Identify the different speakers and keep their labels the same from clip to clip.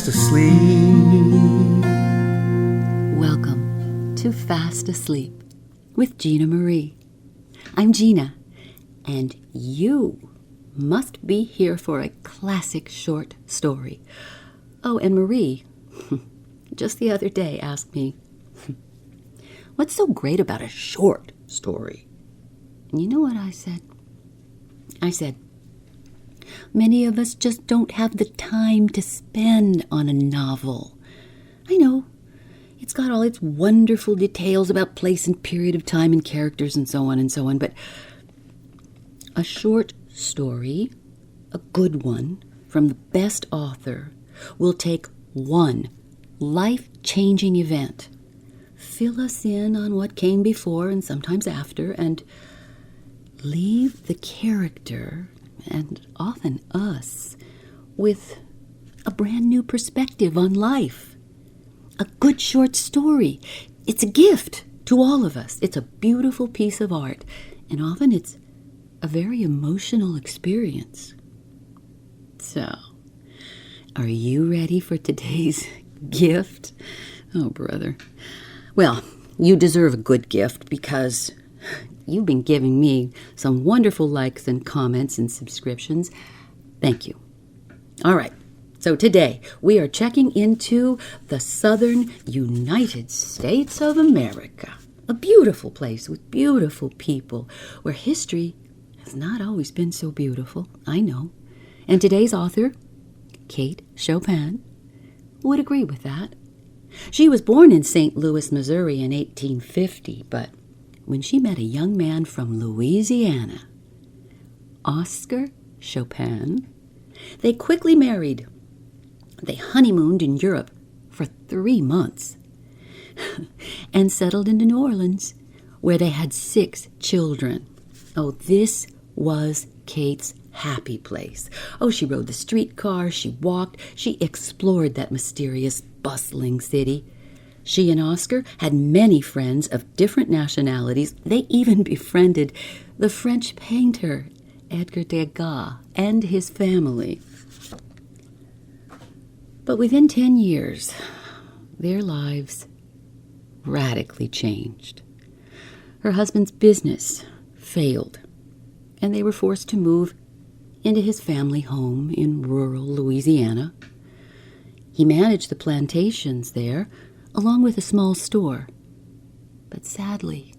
Speaker 1: fast asleep.
Speaker 2: Welcome to Fast Asleep with Gina Marie. I'm Gina, and you must be here for a classic short story. Oh, and Marie, just the other day, asked me, what's so great about a short story? And you know what I said? I said, many of us just don't have the time to spend on a novel. I know, it's got all its wonderful details about place and period of time and characters and so on, but a short story, a good one, from the best author, will take one life-changing event, fill us in on what came before and sometimes after, and leave the character, and often us, with a brand new perspective on life. A good short story, it's a gift to all of us. It's a beautiful piece of art, and often it's a very emotional experience. So, are you ready for today's gift? Oh, brother. Well, you deserve a good gift because you've been giving me some wonderful likes and comments and subscriptions. Thank you. All right. So today we are checking into the southern United States of America, a beautiful place with beautiful people where history has not always been so beautiful, I know. And today's author, Kate Chopin, would agree with that. She was born in St. Louis, Missouri in 1850, but when she met a young man from Louisiana, Oscar Chopin, they quickly married. They honeymooned in Europe for 3 months and settled into New Orleans, where they had 6 children. Oh, this was Kate's happy place. Oh, she rode the streetcar, she walked, she explored that mysterious, bustling city. She and Oscar had many friends of different nationalities. They even befriended the French painter Edgar Degas and his family. But within 10 years, their lives radically changed. Her husband's business failed, and they were forced to move into his family home in rural Louisiana. He managed the plantations there, along with a small store. But sadly,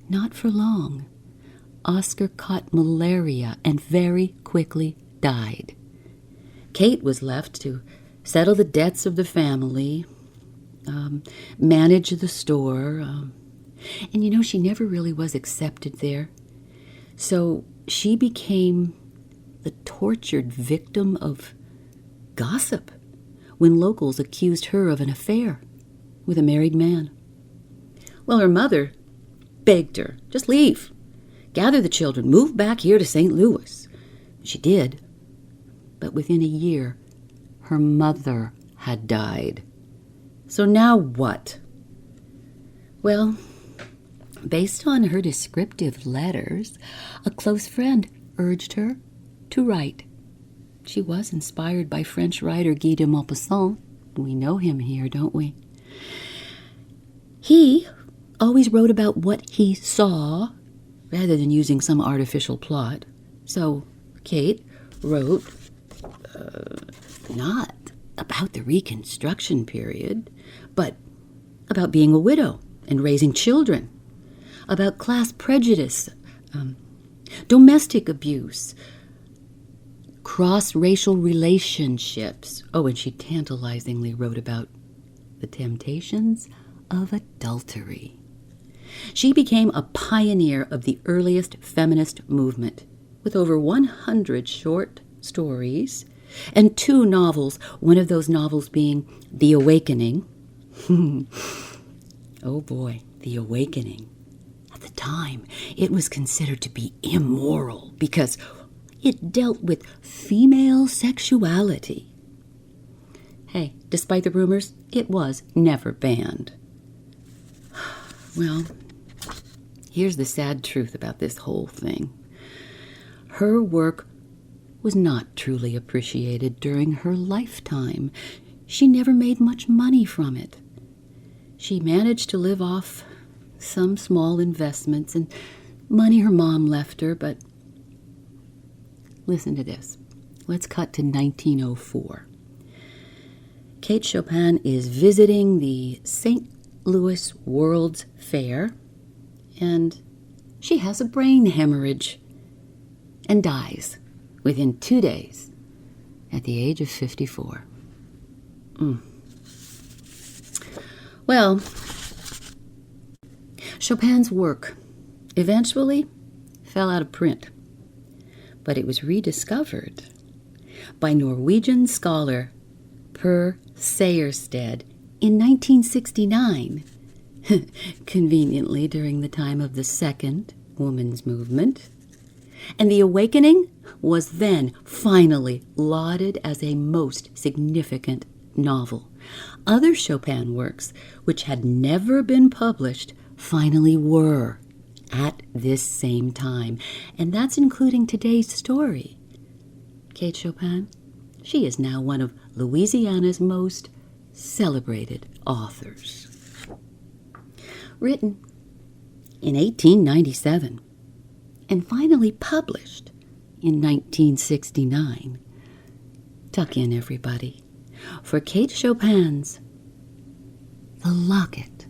Speaker 2: not for long, Oscar caught malaria and very quickly died. Kate was left to settle the debts of the family, manage the store, and you know, she never really was accepted there. So she became the tortured victim of gossip when locals accused her of an affair with a married man. Well, her mother begged her, just leave, gather the children, move back here to St. Louis. She did, but within a year, her mother had died. So now what? Well, based on her descriptive letters, a close friend urged her to write. She was inspired by French writer Guy de Maupassant. We know him here, don't we? He always wrote about what he saw rather than using some artificial plot. So Kate wrote not about the Reconstruction period, but about being a widow and raising children, about class prejudice, domestic abuse, cross-racial relationships. Oh, and she tantalizingly wrote about the temptations of adultery. She became a pioneer of the earliest feminist movement, with over 100 short stories and 2 novels, one of those novels being The Awakening. Oh boy, The Awakening. At the time, it was considered to be immoral because it dealt with female sexuality. Hey, despite the rumors, it was never banned. Well, here's the sad truth about this whole thing. Her work was not truly appreciated during her lifetime. she never made much money from it. She managed to live off some small investments and money her mom left her, but listen to this. Let's cut to 1904. Kate Chopin is visiting the St. Louis World's Fair, and she has a brain hemorrhage and dies within 2 days at the age of 54. Well, Chopin's work eventually fell out of print, but it was rediscovered by Norwegian scholar Per Sejersted in 1969, conveniently during the time of the Second Women's Movement. And The Awakening was then finally lauded as a most significant novel. Other Chopin works, which had never been published, finally were at this same time. And that's including today's story. Kate Chopin, she is now one of Louisiana's most celebrated authors. Written in 1897 and finally published in 1969. Tuck in, everybody, for Kate Chopin's The Locket.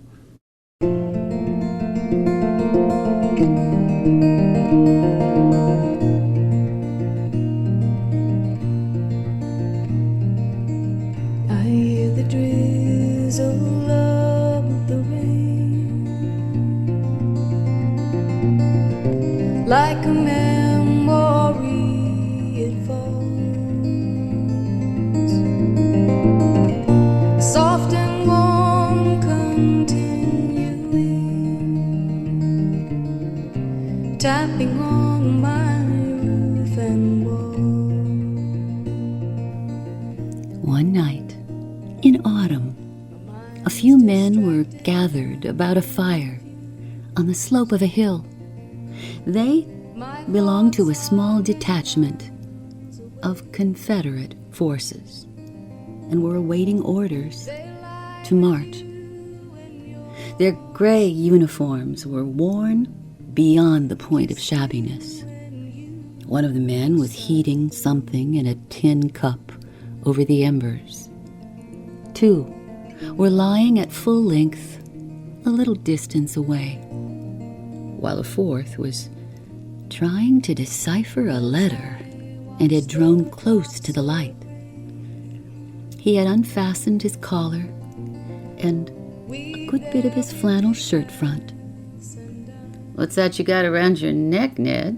Speaker 1: I hear the drizzle of the rain, like a memory it falls, soft and warm, continuing, tapping on my roof and wall.
Speaker 2: One night, in autumn, a few men were gathered about a fire on the slope of a hill. They belonged to a small detachment of Confederate forces and were awaiting orders to march. Their gray uniforms were worn beyond the point of shabbiness. One of the men was heating something in a tin cup over the embers. Two were lying at full length a little distance away, while a fourth was trying to decipher a letter and had drawn close to the light. He had unfastened his collar and a good bit of his flannel shirt front. "What's that you got around your neck, Ned?"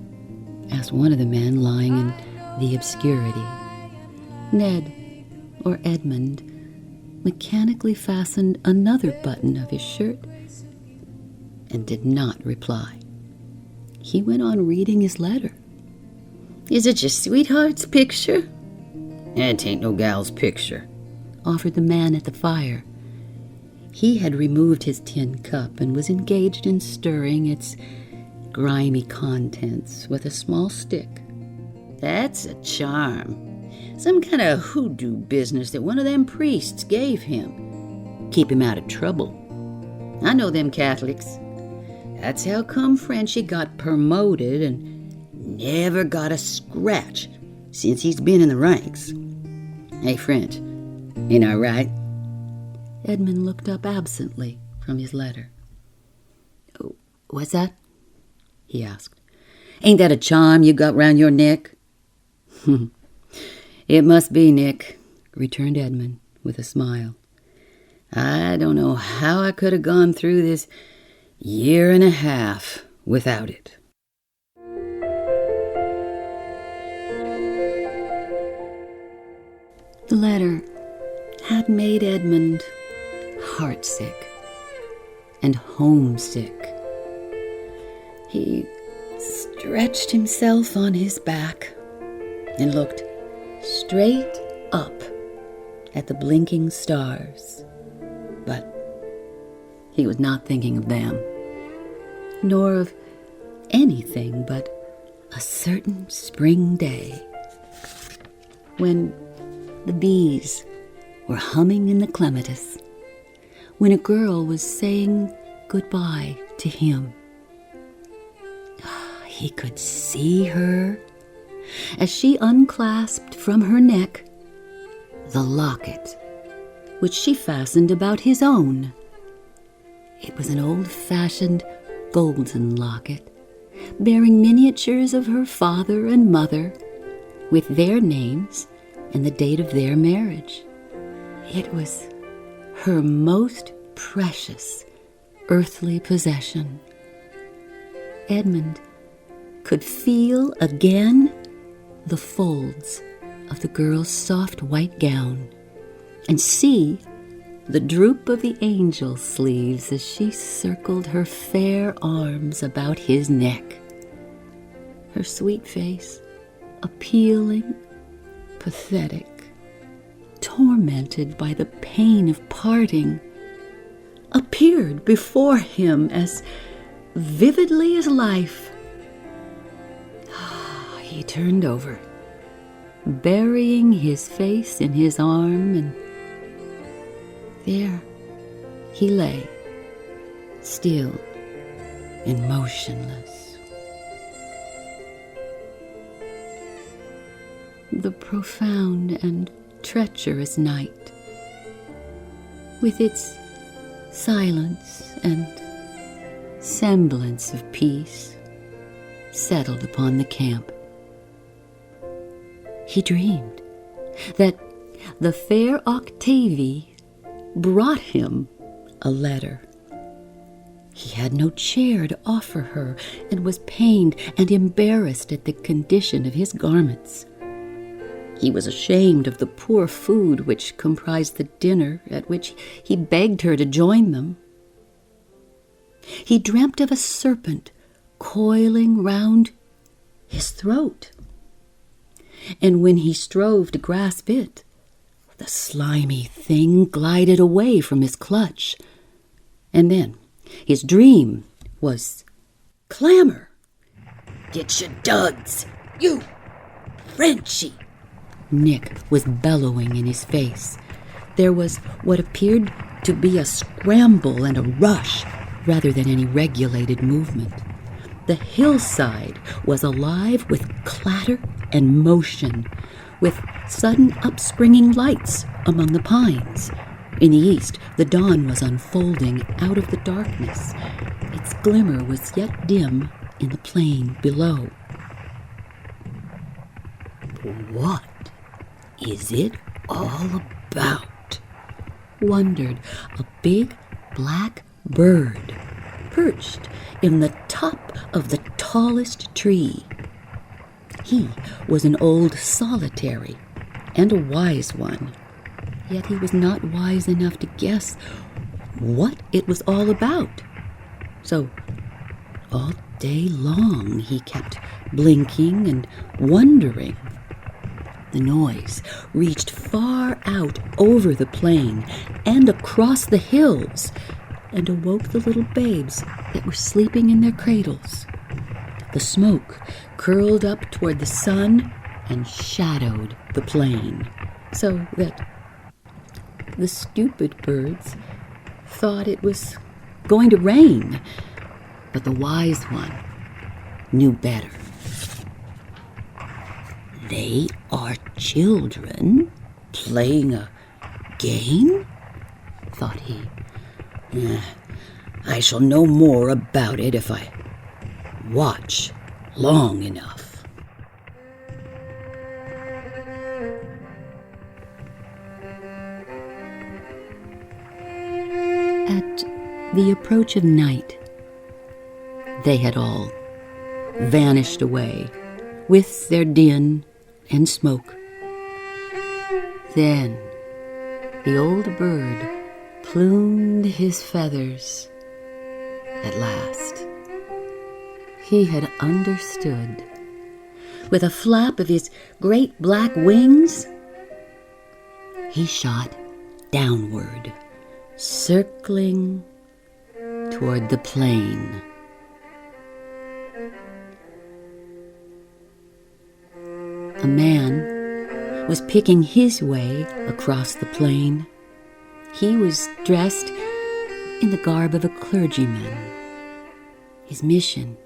Speaker 2: asked one of the men lying in the obscurity. Ned, or Edmund, mechanically fastened another button of his shirt and did not reply. He went on reading his letter. "Is it your sweetheart's picture?" "It ain't no gal's picture," offered the man at the fire. He had removed his tin cup and was engaged in stirring its grimy contents with a small stick. "That's a charm. Some kind of hoodoo business that one of them priests gave him. Keep him out of trouble. I know them Catholics. That's how come Frenchy got promoted and never got a scratch since he's been in the ranks. Hey, French, ain't I right?" Edmund looked up absently from his letter. "Oh, what's that?" he asked. "Ain't that a charm you got round your neck?" "It must be, Nick," returned Edmund with a smile. "I don't know how I could have gone through this year and a half without it." The letter had made Edmund heartsick and homesick. He stretched himself on his back and looked straight up at the blinking stars. But he was not thinking of them, nor of anything but a certain spring day when the bees were humming in the clematis when a girl was saying goodbye to him. He could see her as she unclasped from her neck the locket which she fastened about his own. It was an old-fashioned golden locket bearing miniatures of her father and mother with their names and the date of their marriage. It was her most precious earthly possession. Edmund could feel again the folds of the girl's soft white gown and see the droop of the angel sleeves as she circled her fair arms about his neck. Her sweet face, appealing, pathetic, tormented by the pain of parting, appeared before him as vividly as life. He turned over, burying his face in his arm, and there he lay, still and motionless. The profound and treacherous night, with its silence and semblance of peace, settled upon the camp. He dreamed that the fair Octavie brought him a letter. He had no chair to offer her and was pained and embarrassed at the condition of his garments. He was ashamed of the poor food which comprised the dinner at which he begged her to join them. He dreamt of a serpent coiling round his throat, and when he strove to grasp it, the slimy thing glided away from his clutch. And then his dream was clamor. "Get your duds, you Frenchie!" Nick was bellowing in his face. There was what appeared to be a scramble and a rush rather than any regulated movement. The hillside was alive with clatter and motion, with sudden upspringing lights among the pines. In the east, the dawn was unfolding out of the darkness. Its glimmer was yet dim in the plain below. "What is it all about?" wondered a big black bird perched in the top of the tallest tree. He was an old solitary and a wise one, yet he was not wise enough to guess what it was all about. So all day long he kept blinking and wondering. The noise reached far out over the plain and across the hills, and awoke the little babes that were sleeping in their cradles. The smoke curled up toward the sun and shadowed the plain, so that the stupid birds thought it was going to rain, but the wise one knew better. "They are children playing a game?" thought he. "I shall know more about it if I watch long enough." At the approach of night, they had all vanished away with their din and smoke. Then the old bird plumed his feathers. At last, he had understood. With a flap of his great black wings, he shot downward, circling toward the plain. A man was picking his way across the plain. He was dressed in the garb of a clergyman. His mission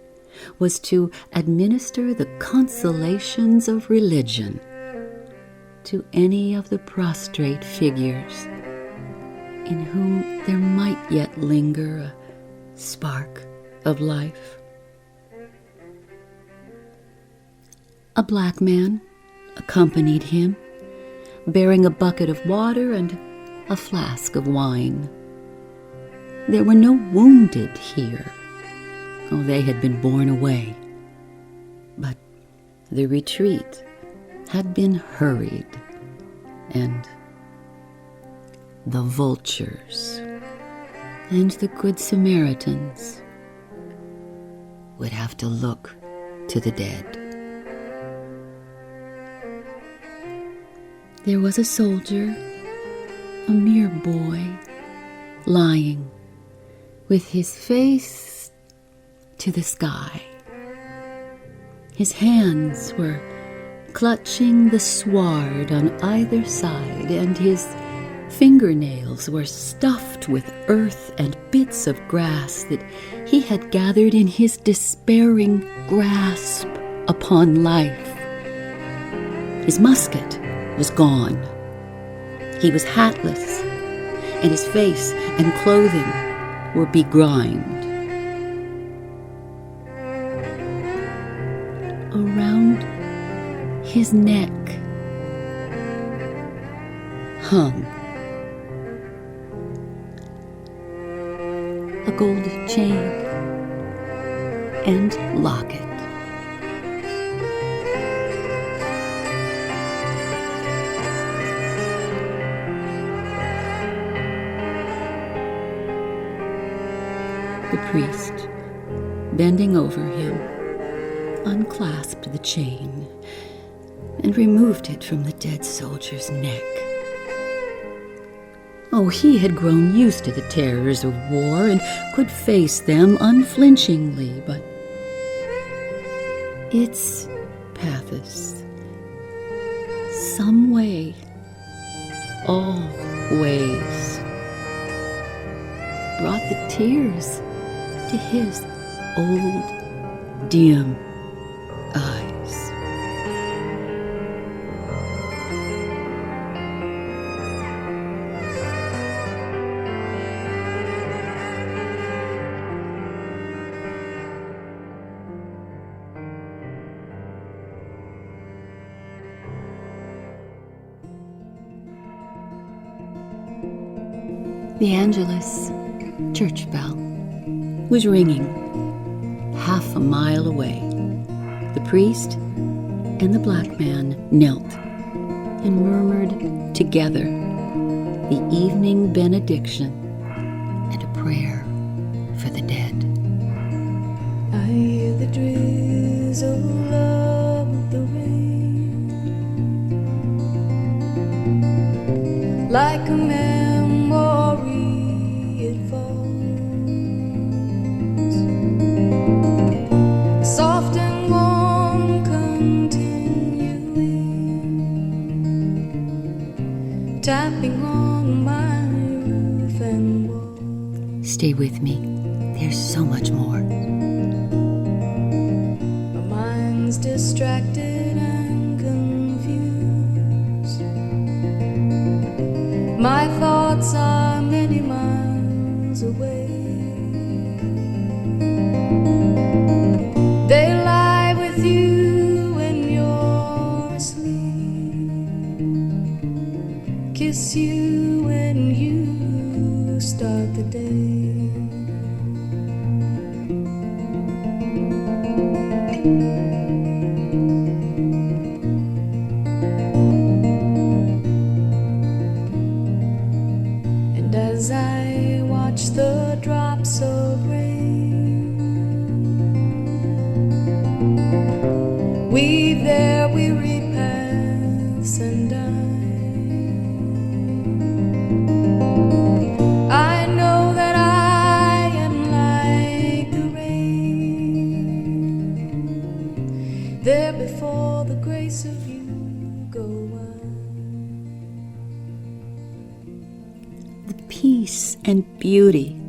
Speaker 2: was to administer the consolations of religion to any of the prostrate figures in whom there might yet linger a spark of life. A black man accompanied him, bearing a bucket of water and a flask of wine. There were no wounded here. Oh, they had been borne away. But the retreat had been hurried, and the vultures and the Good Samaritans would have to look to the dead. There was a soldier, a mere boy, lying with his face to the sky. His hands were clutching the sward on either side, and his fingernails were stuffed with earth and bits of grass that he had gathered in his despairing grasp upon life. His musket was gone. He was hatless, and his face and clothing were begrimed. Around his neck hung a gold chain and locket. The priest, bending over him, unclasped the chain and removed it from the dead soldier's neck. Oh, he had grown used to the terrors of war and could face them unflinchingly, but its pathos, some way, all ways, brought the tears to his old, dim eyes. The Angelus church bell was ringing half a mile away. The priest and the black man knelt and murmured together the evening benediction and a prayer for the dead.
Speaker 1: I hear the drizzle of the rain, like a memory it falls, soft and warm continuing, tapping on my roof and wall.
Speaker 2: Stay with me. There's so much more.
Speaker 1: My mind's distracted and confused. My thoughts are many miles away. They lie with you when you're asleep, kiss you when you start the day. And as I watch the drops of rain weave their weary paths and I know that I am like the rain, there before the grace of you go on.
Speaker 2: and beauty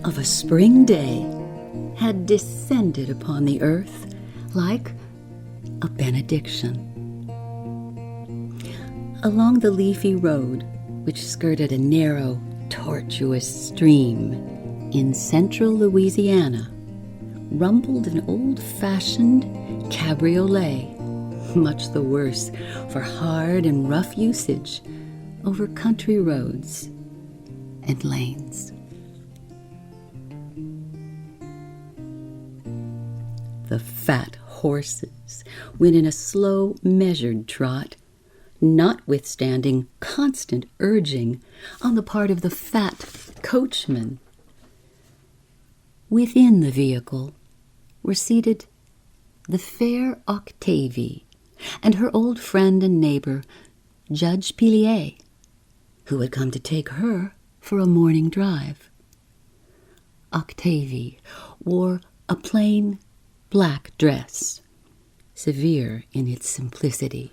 Speaker 2: of a spring day had descended upon the earth like a benediction. Along the leafy road, which skirted a narrow, tortuous stream in central Louisiana, rumbled an old-fashioned cabriolet, much the worse for hard and rough usage over country roads and lanes. The fat horses went in a slow, measured trot, notwithstanding constant urging on the part of the fat coachman. Within the vehicle were seated the fair Octavie and her old friend and neighbor, Judge Pilier, who had come to take her for a morning drive. Octavie wore a plain black dress, severe in its simplicity.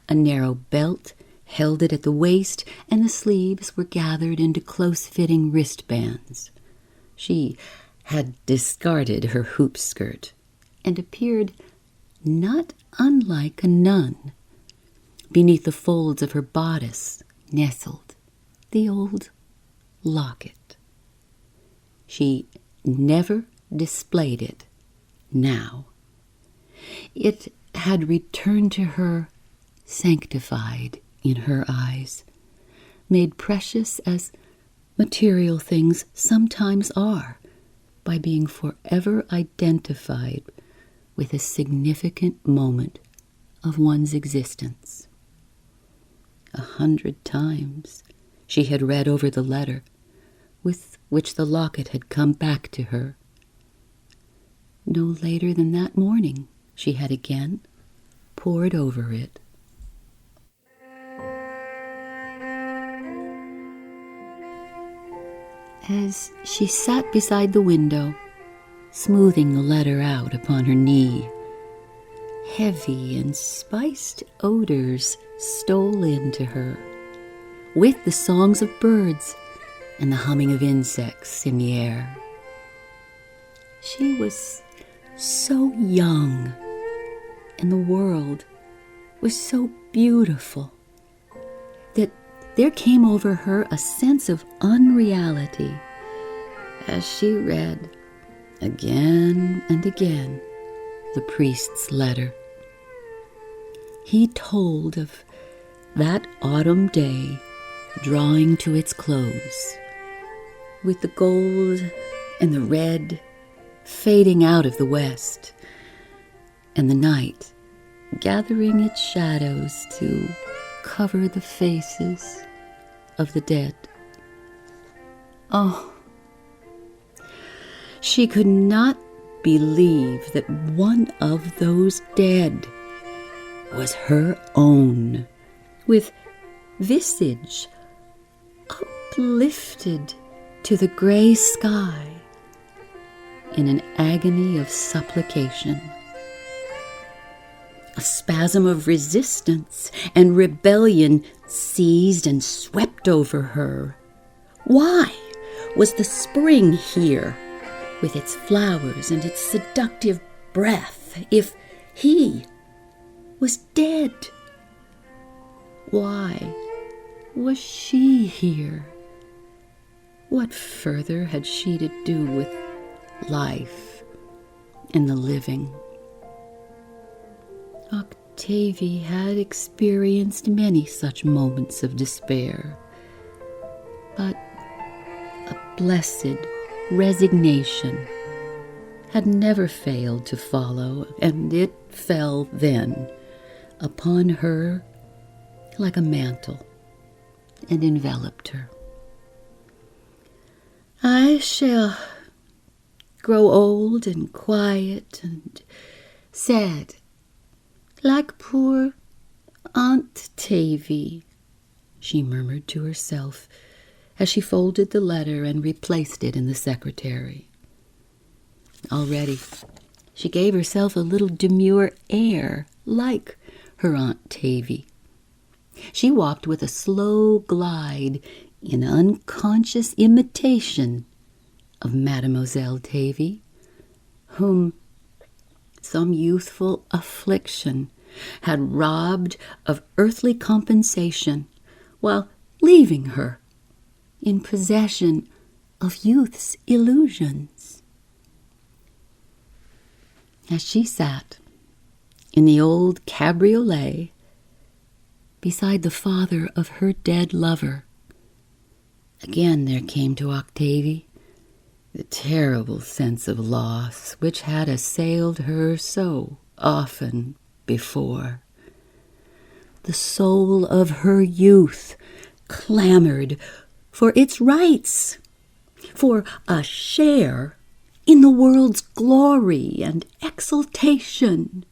Speaker 2: A narrow belt held it at the waist, and the sleeves were gathered into close-fitting wristbands. She had discarded her hoop skirt and appeared not unlike a nun. Beneath the folds of her bodice nestled the old locket. She never displayed it now. It had returned to her sanctified in her eyes, made precious as material things sometimes are by being forever identified with a significant moment of one's existence. 100 times she had read over the letter with which the locket had come back to her. No later than that morning, she had again pored over it. As she sat beside the window, smoothing the letter out upon her knee, heavy and spiced odors stole into her, with the songs of birds and the humming of insects in the air. She was so young, and the world was so beautiful that there came over her a sense of unreality as she read again and again the priest's letter. He told of that autumn day drawing to its close, with the gold and the red fading out of the west, and the night gathering its shadows to cover the faces of the dead. Oh, she could not believe that one of those dead was her own, with visage uplifted to the gray sky in an agony of supplication. A spasm of resistance and rebellion seized and swept over her. Why was the spring here, with its flowers and its seductive breath, if he was dead? Why was she here? What further had she to do with life and the living? Octavie had experienced many such moments of despair, but a blessed resignation had never failed to follow, and it fell then upon her like a mantle and enveloped her. I shall grow old and quiet and sad, like poor Aunt Tavy, she murmured to herself as she folded the letter and replaced it in the secretary. Already, she gave herself a little demure air like her Aunt Tavy. She walked with a slow glide in unconscious imitation of Mademoiselle Tavy, whom some youthful affliction had robbed of earthly compensation while leaving her in possession of youth's illusions. As she sat in the old cabriolet beside the father of her dead lover, again there came to Octavie the terrible sense of loss which had assailed her so often before. The soul of her youth clamored for its rights, for a share in the world's glory and exultation.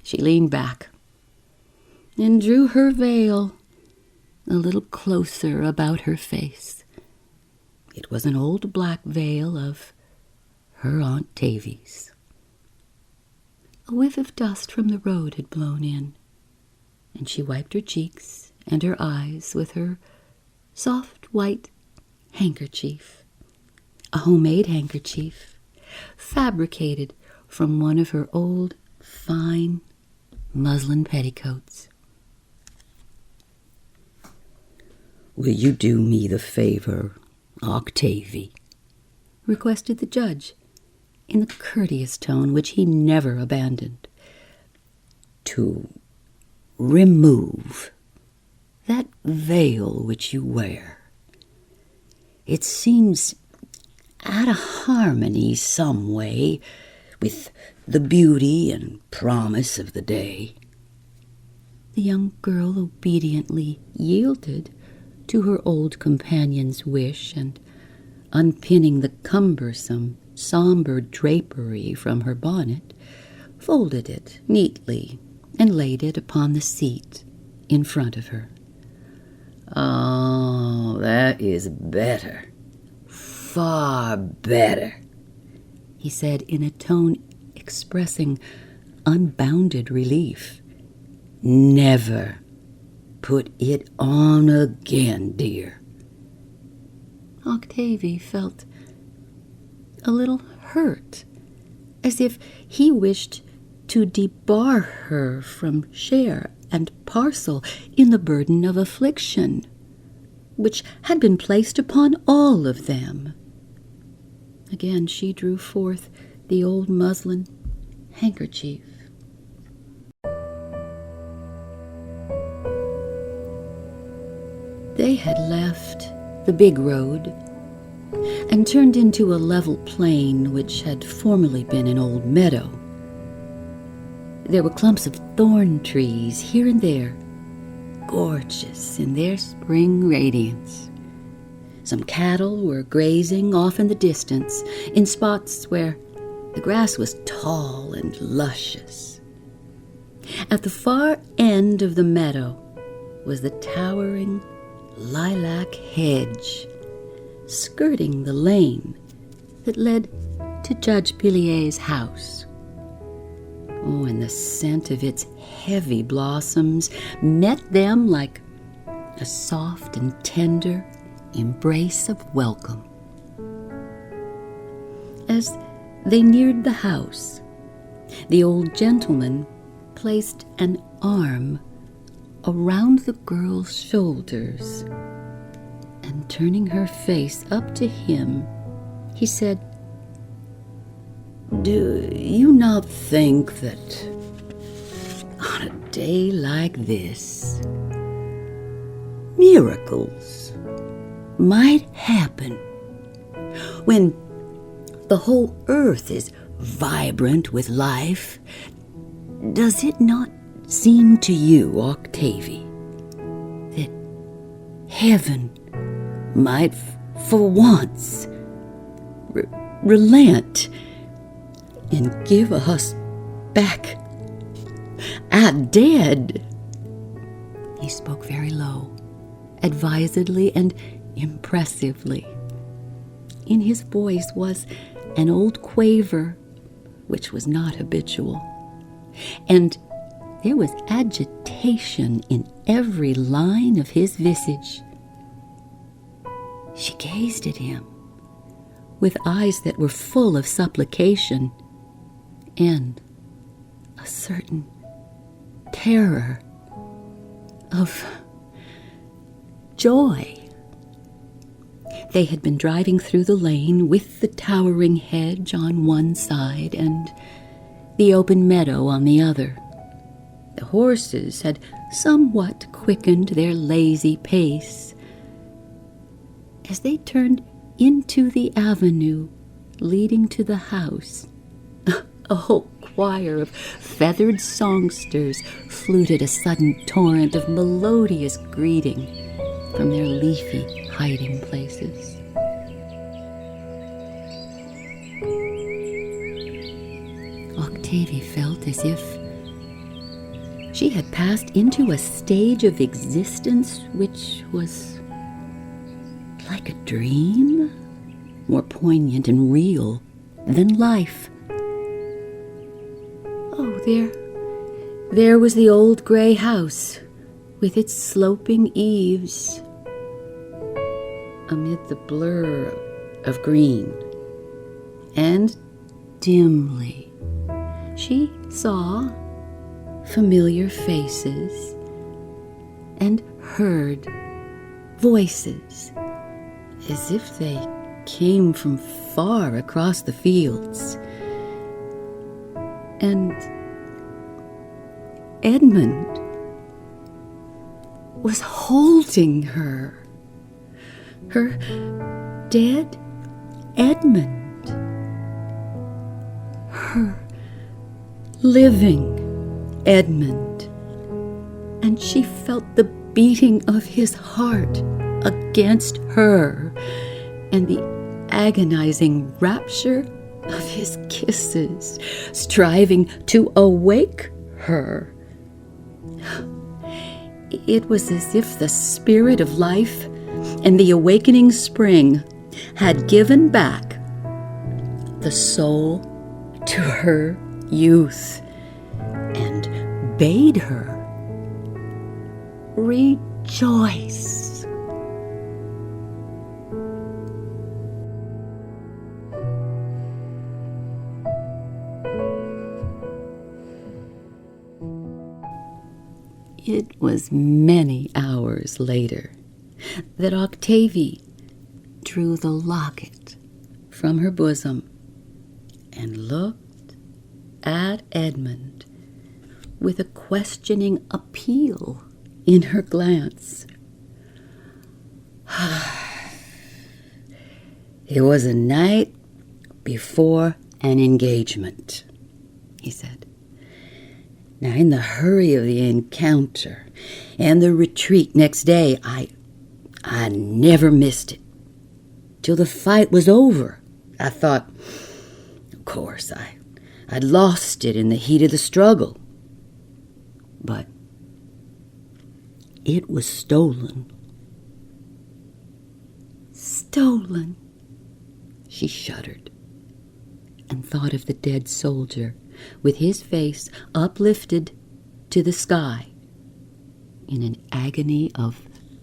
Speaker 2: She leaned back and drew her veil a little closer about her face. It was an old black veil of her Aunt Tavy's. A whiff of dust from the road had blown in, and she wiped her cheeks and her eyes with her soft white handkerchief, a homemade handkerchief fabricated from one of her old fine muslin petticoats. "Will you do me the favor, Octavie?" requested the judge, in the courteous tone which he never abandoned. "To remove that veil which you wear. It seems out of harmony some way with the beauty and promise of the day." The young girl obediently yielded to her old companion's wish, and unpinning the cumbersome, somber drapery from her bonnet, folded it neatly and laid it upon the seat in front of her. "Oh, that is better, far better," he said in a tone expressing unbounded relief. "Never put it on again, dear." Octavie felt a little hurt, as if he wished to debar her from share and parcel in the burden of affliction, which had been placed upon all of them. Again she drew forth the old muslin handkerchief. They had left the big road and turned into a level plain which had formerly been an old meadow. There were clumps of thorn trees here and there, gorgeous in their spring radiance. Some cattle were grazing off in the distance in spots where the grass was tall and luscious. At the far end of the meadow was the towering lilac hedge, skirting the lane that led to Judge Pillier's house. Oh, and the scent of its heavy blossoms met them like a soft and tender embrace of welcome. As they neared the house, the old gentleman placed an arm around the girl's shoulders, and turning her face up to him, he said, "Do you not think that on a day like this, miracles might happen when the whole earth is vibrant with life? Does it not seem to you, Octavie, that heaven might for once relent and give us back our dead?" He spoke very low, advisedly and impressively. In his voice was an old quaver which was not habitual, and There was agitation in every line of his visage. She gazed at him with eyes that were full of supplication and a certain terror of joy. They had been driving through the lane with the towering hedge on one side and the open meadow on the other. The horses had somewhat quickened their lazy pace. As they turned into the avenue leading to the house, a whole choir of feathered songsters fluted a sudden torrent of melodious greeting from their leafy hiding places. Octavie felt as if she had passed into a stage of existence which was like a dream, more poignant and real than life. Oh, there was the old gray house with its sloping eaves amid the blur of green. And dimly she saw familiar faces and heard voices as if they came from far across the fields. And Edmund was holding her dead Edmund, her living Edmund, and she felt the beating of his heart against her and the agonizing rapture of his kisses, striving to awake her. It was as if the spirit of life and the awakening spring had given back the soul to her youth and bade her rejoice. It was many hours later that Octavie drew the locket from her bosom and looked at Edmund with a questioning appeal in her glance. It was a night before an engagement, he said. Now, in the hurry of the encounter and the retreat next day, I never missed it. Till the fight was over, I thought, of course, I'd lost it in the heat of the struggle. But it was stolen. Stolen. She shuddered and thought of the dead soldier with his face uplifted to the sky in an agony of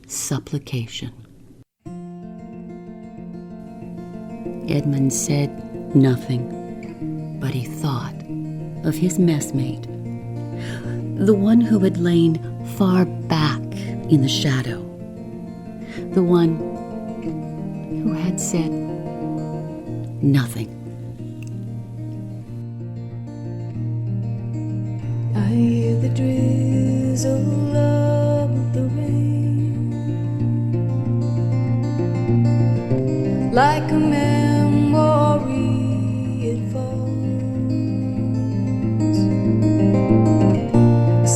Speaker 2: supplication. Edmund said nothing, but he thought of his messmate, the one who had lain far back in the shadow, the one who had said nothing.
Speaker 1: I hear the drizzle of the rain, like a memory it falls,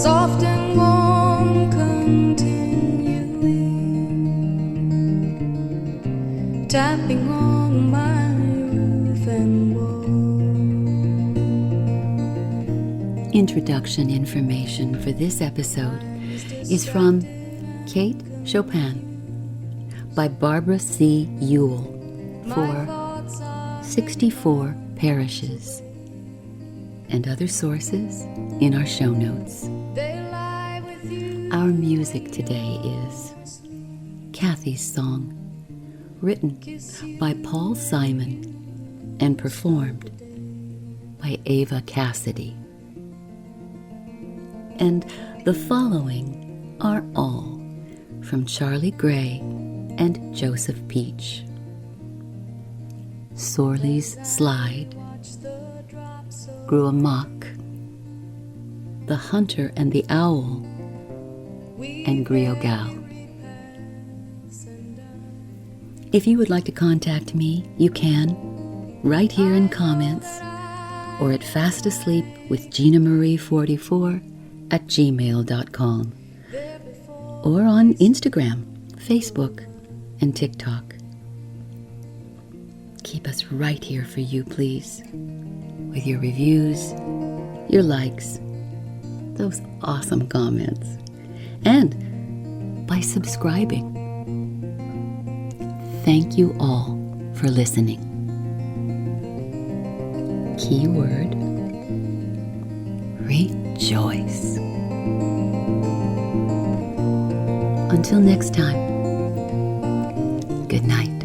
Speaker 1: soft and warm continuing, tapping on my roof and wall.
Speaker 2: Introduction information for this episode is from Kate Chopin by Barbara C. Ewell for 64 Parishes. and other sources in our show notes.
Speaker 1: They lie with you.
Speaker 2: Our music today is Kathy's Song, written by Paul Simon and performed by Ava Cassidy. And the following are all from Charlie Gray and Joseph Peach. Sorley's Slide, Grew Amok, The Hunter and the Owl, and Griot Gal. If you would like to contact me, you can, right here in comments, or at fastasleepwithginamarie44@gmail.com, or on Instagram, Facebook, and TikTok. Keep us right here for you, please, with your reviews, your likes, those awesome comments, and by subscribing. Thank you all for listening. Keyword: rejoice. Until next time, good night.